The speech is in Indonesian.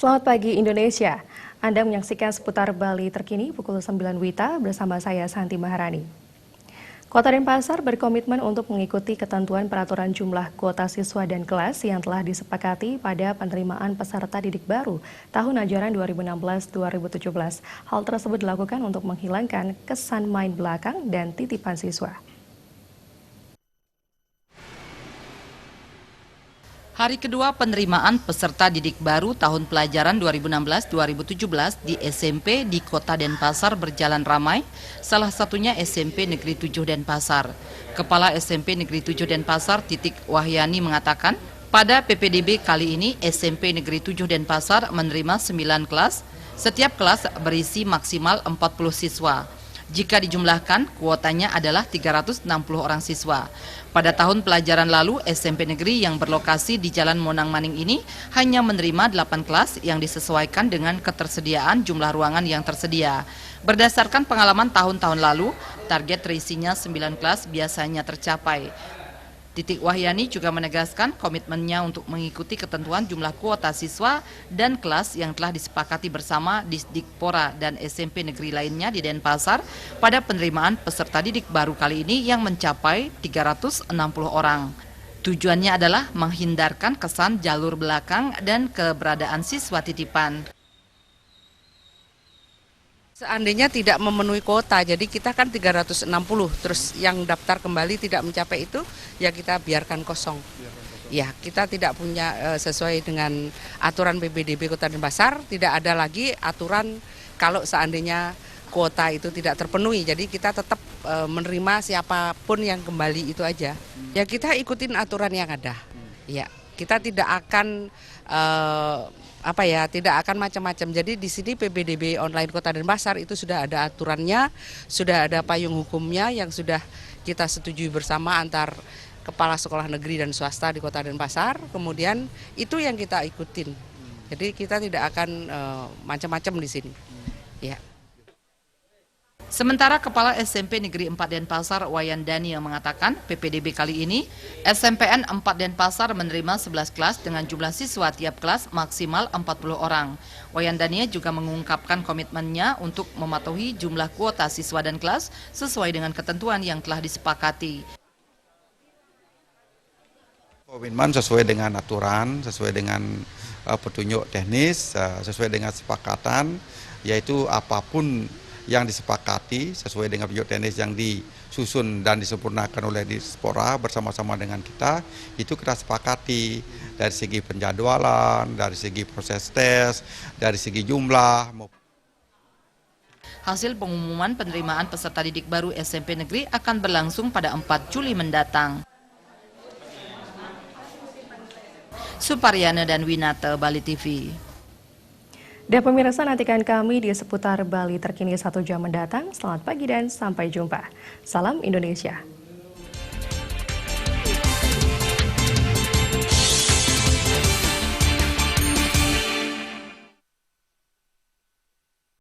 Selamat pagi Indonesia. Anda menyaksikan seputar Bali terkini pukul 9 WITA bersama saya Santi Maharani. Kota Denpasar berkomitmen untuk mengikuti ketentuan peraturan jumlah kuota siswa dan kelas yang telah disepakati pada penerimaan peserta didik baru tahun ajaran 2016-2017. Hal tersebut dilakukan untuk menghilangkan kesan main belakang dan titipan siswa. Hari kedua penerimaan peserta didik baru tahun pelajaran 2016-2017 di SMP di Kota Denpasar berjalan ramai, salah satunya SMP Negeri 7 Denpasar. Kepala SMP Negeri 7 Denpasar, Titik Wahyani mengatakan, pada PPDB kali ini SMP Negeri 7 Denpasar menerima 9 kelas, setiap kelas berisi maksimal 40 siswa. Jika dijumlahkan, kuotanya adalah 360 orang siswa. Pada tahun pelajaran lalu, SMP negeri yang berlokasi di Jalan Monang Maning ini hanya menerima 8 kelas yang disesuaikan dengan ketersediaan jumlah ruangan yang tersedia. Berdasarkan pengalaman tahun-tahun lalu, target terisinya 9 kelas biasanya tercapai. Titik Wahyani juga menegaskan komitmennya untuk mengikuti ketentuan jumlah kuota siswa dan kelas yang telah disepakati bersama Disdikpora dan SMP negeri lainnya di Denpasar pada penerimaan peserta didik baru kali ini yang mencapai 360 orang. Tujuannya adalah menghindarkan kesan jalur belakang dan keberadaan siswa titipan. Seandainya tidak memenuhi kuota, jadi kita kan 360, terus yang daftar kembali tidak mencapai itu, ya kita biarkan kosong. Ya, kita tidak punya sesuai dengan aturan PPDB Kota Denpasar, tidak ada lagi aturan kalau seandainya kuota itu tidak terpenuhi, jadi kita tetap menerima siapapun yang kembali itu aja. Ya kita ikutin aturan yang ada. Ya, kita tidak akan tidak akan macam-macam. Jadi di sini PPDB online Kota Denpasar itu sudah ada aturannya, sudah ada payung hukumnya yang sudah kita setujui bersama antar kepala sekolah negeri dan swasta di Kota Denpasar. Kemudian itu yang kita ikutin. Jadi kita tidak akan macam-macam di sini. Ya. Sementara Kepala SMP Negeri 4 Denpasar, Wayan Daniel mengatakan PPDB kali ini SMPN 4 Denpasar menerima 11 kelas dengan jumlah siswa tiap kelas maksimal 40 orang. Wayan Daniel juga mengungkapkan komitmennya untuk mematuhi jumlah kuota siswa dan kelas sesuai dengan ketentuan yang telah disepakati. Komitmen sesuai dengan aturan, sesuai dengan petunjuk teknis, sesuai dengan sepakatan, yaitu apapun yang disepakati sesuai dengan petunjuk teknis yang disusun dan disempurnakan oleh Disdikpora bersama-sama dengan kita, itu kita sepakati dari segi penjadwalan, dari segi proses tes, dari segi jumlah. Hasil pengumuman penerimaan peserta didik baru SMP negeri akan berlangsung pada 4 Juli mendatang. Suparyana dan Winata, Bali TV. Dan pemirsa, nantikan kami di seputar Bali terkini 1 jam mendatang. Selamat pagi dan sampai jumpa. Salam Indonesia.